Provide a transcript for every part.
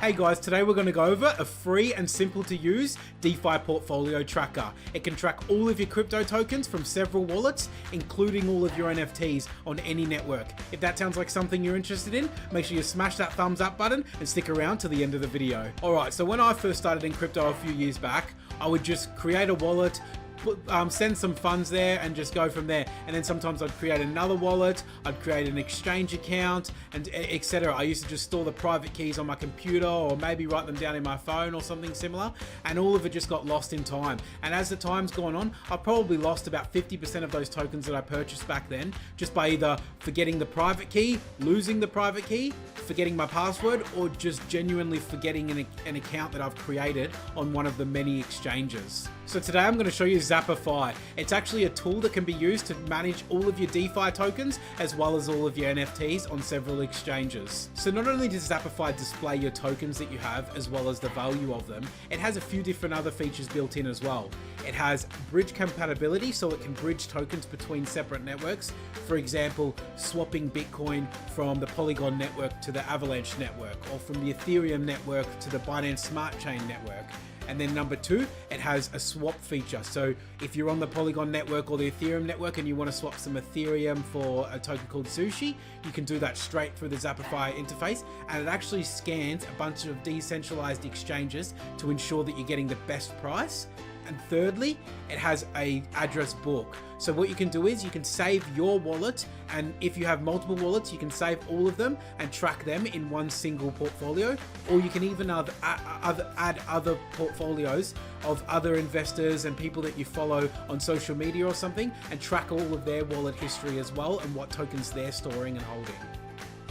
Hey guys, today we're going to go over a free and simple to use DeFi portfolio tracker. It can track all of your crypto tokens from several wallets, including all of your NFTs on any network. If that sounds like something you're interested in, make sure you smash that thumbs up button and stick around to the end of the video. Alright, so when I first started in crypto a few years back, I would just create a wallet, send some funds there and just go from there. And then sometimes I'd create another wallet, I'd create an exchange account, and etc. I used to just store the private keys on my computer or maybe write them down in my phone or something similar, and all of it just got lost in time. And as the time's gone on, I probably lost about 50% of those tokens that I purchased back then just by either forgetting the private key, losing the private key, forgetting my password, or just genuinely forgetting an account that I've created on one of the many exchanges. So today I'm going to show you Zapper.Fi. It's actually a tool that can be used to manage all of your DeFi tokens as well as all of your NFTs on several exchanges. So not only does Zapper.Fi display your tokens that you have as well as the value of them, it has a few different other features built in as well. It has bridge compatibility, so it can bridge tokens between separate networks. For example, swapping Bitcoin from the Polygon network to the Avalanche network, or from the Ethereum network to the Binance Smart Chain network. And then number two, it has a swap feature. So if you're on the Polygon network or the Ethereum network and you want to swap some Ethereum for a token called Sushi, you can do that straight through the Zapper.Fi interface, and it actually scans a bunch of decentralized exchanges to ensure that you're getting the best price. And thirdly, it has an address book. So what you can do is you can save your wallet, and if you have multiple wallets, you can save all of them and track them in one single portfolio, or you can even add other portfolios of other investors and people that you follow on social media or something, and track all of their wallet history as well and what tokens they're storing and holding.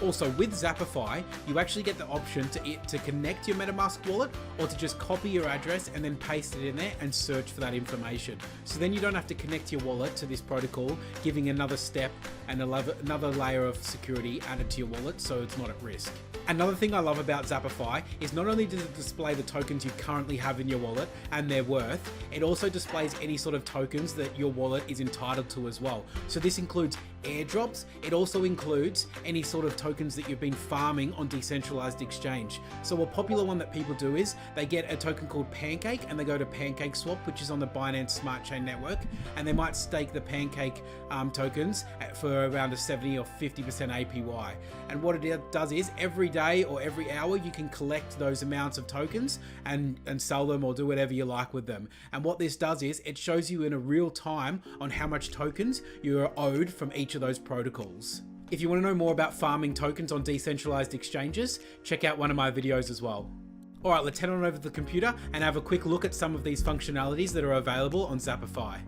Also, with Zapper.Fi, you actually get the option to connect your MetaMask wallet, or to just copy your address and then paste it in there and search for that information. So then you don't have to connect your wallet to this protocol, giving another step and another layer of security added to your wallet, so it's not at risk. Another thing I love about Zapper.Fi is not only does it display the tokens you currently have in your wallet and their worth, it also displays any sort of tokens that your wallet is entitled to as well. So this includes airdrops. It also includes any sort of tokens that you've been farming on decentralized exchange. So a popular one that people do is they get a token called Pancake and they go to Pancake Swap, which is on the Binance Smart Chain network, and they might stake the Pancake tokens for around a 70 or 50% APY. And what it does is every day or every hour you can collect those amounts of tokens and sell them or do whatever you like with them. And what this does is it shows you in a real time on how much tokens you are owed from each of those protocols. If you want to know more about farming tokens on decentralized exchanges, check out one of my videos as well. Alright, let's head on over to the computer and have a quick look at some of these functionalities that are available on Zapper.Fi.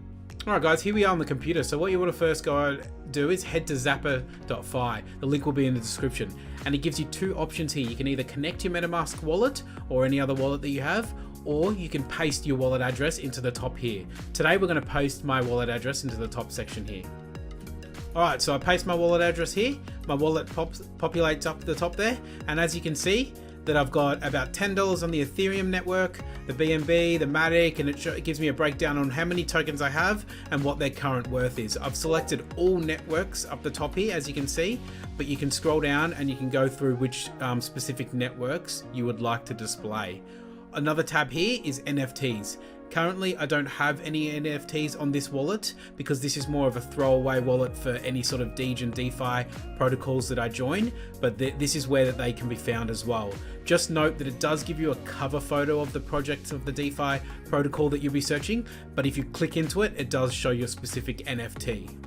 Alright guys, here we are on the computer. So what you want to first go do is head to Zapper.Fi. The link will be in the description. And it gives you two options here. You can either connect your MetaMask wallet or any other wallet that you have, or you can paste your wallet address into the top here. Today we're going to paste my wallet address into the top section here. Alright, so I paste my wallet address here. My wallet populates up the top there. And as you can see, that I've got about $10 on the Ethereum network, the BNB, the Matic, and it gives me a breakdown on how many tokens I have and what their current worth is. I've selected all networks up the top here, as you can see, but you can scroll down and you can go through which specific networks you would like to display. Another tab here is NFTs. Currently, I don't have any NFTs on this wallet because this is more of a throwaway wallet for any sort of DeFi and DeFi protocols that I join, but this is where they can be found as well. Just note that it does give you a cover photo of the project of the DeFi protocol that you'll be searching, but if you click into it, it does show your specific NFT.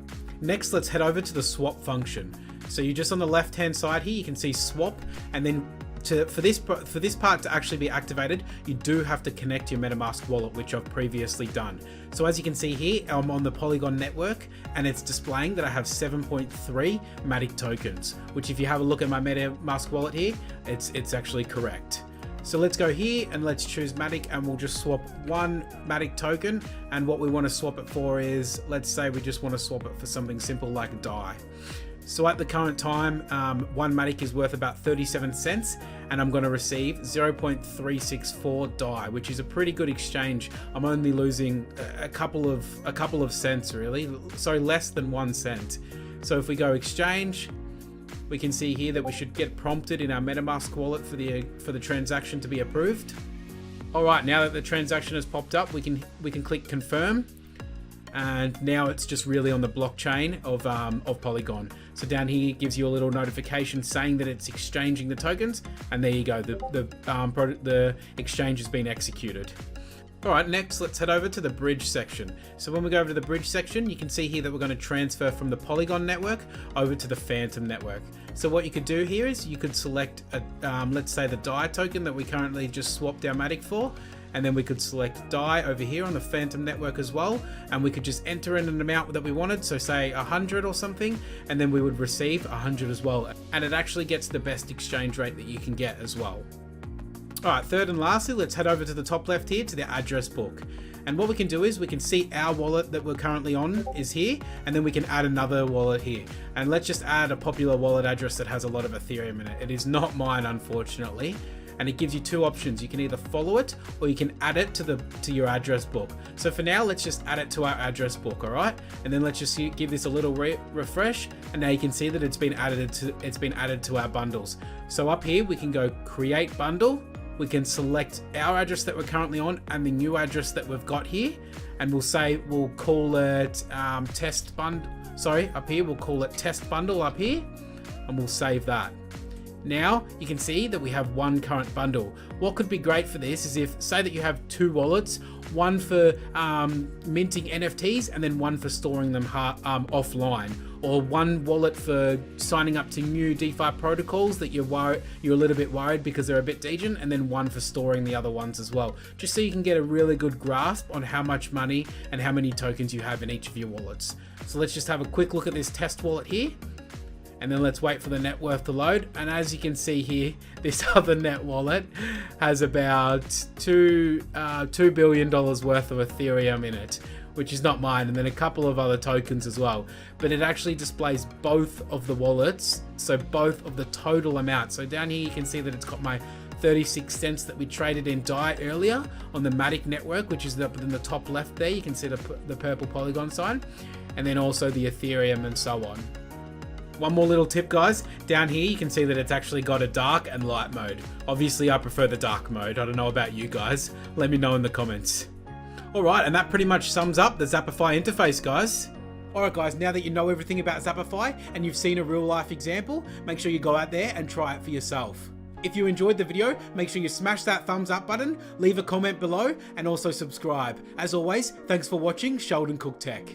Next, let's head over to the swap function. So you're just on the left-hand side here, you can see swap, and then for this part to actually be activated, you do have to connect your MetaMask wallet, which I've previously done. So as you can see here, I'm on the Polygon network and it's displaying that I have 7.3 Matic tokens, which if you have a look at my MetaMask wallet here, it's actually correct. So let's go here and let's choose Matic, and we'll just swap one Matic token. And what we want to swap it for is, let's say we just want to swap it for something simple like a DAI. So at the current time, one Matic is worth about 37 cents, and I'm going to receive 0.364 DAI, which is a pretty good exchange. I'm only losing a couple of cents really, so less than 1 cent. So if we go exchange, we can see here that we should get prompted in our MetaMask wallet for the transaction to be approved. All right, now that the transaction has popped up, we can click confirm. And now it's just really on the blockchain of Polygon. So down here it gives you a little notification saying that it's exchanging the tokens, and there you go, the exchange has been executed. All right, next let's head over to the bridge section. So when we go over to the bridge section, you can see here that we're going to transfer from the Polygon network over to the Fantom network. So what you could do here is you could select let's say the DAI token that we currently just swapped our Matic for, and then we could select DAI over here on the Fantom network as well, and we could just enter in an amount that we wanted, so say 100 or something, and then we would receive 100 as well, and it actually gets the best exchange rate that you can get as well. Alright, third and lastly, let's head over to the top left here to the address book. And what we can do is we can see our wallet that we're currently on is here, and then we can add another wallet here. And let's just add a popular wallet address that has a lot of Ethereum in it. It is not mine, unfortunately. And it gives you two options. You can either follow it or you can add it to your address book. So for now, let's just add it to our address book, all right? And then let's just give this a little refresh, and now you can see that it's been added to our bundles. So up here we can go create bundle. We can select our address that we're currently on and the new address that we've got here, and we'll call it test bundle. Sorry, up here we'll call it test bundle up here, and we'll save that. Now you can see that we have one current bundle. What could be great for this is if, say that you have two wallets, one for minting NFTs and then one for storing them offline, or one wallet for signing up to new DeFi protocols that you're a little bit worried because they're a bit degen, and then one for storing the other ones as well, just so you can get a really good grasp on how much money and how many tokens you have in each of your wallets. So let's just have a quick look at this test wallet here. And then let's wait for the net worth to load. And as you can see here, this other net wallet has about $2 billion worth of Ethereum in it, which is not mine, and then a couple of other tokens as well. But it actually displays both of the wallets, so both of the total amount. So down here you can see that it's got my 36 cents that we traded in DAI earlier on the Matic network, which is up in the top left there. You can see the purple Polygon sign, and then also the Ethereum and so on. One more little tip, guys. Down here you can see that it's actually got a dark and light mode. Obviously I prefer the dark mode. I don't know about you guys. Let me know in the comments. Alright, and that pretty much sums up the Zapper.Fi interface, guys. Alright guys, now that you know everything about Zapper.Fi and you've seen a real life example, make sure you go out there and try it for yourself. If you enjoyed the video, make sure you smash that thumbs up button, leave a comment below, and also subscribe. As always, thanks for watching Sheldon Cook Tech.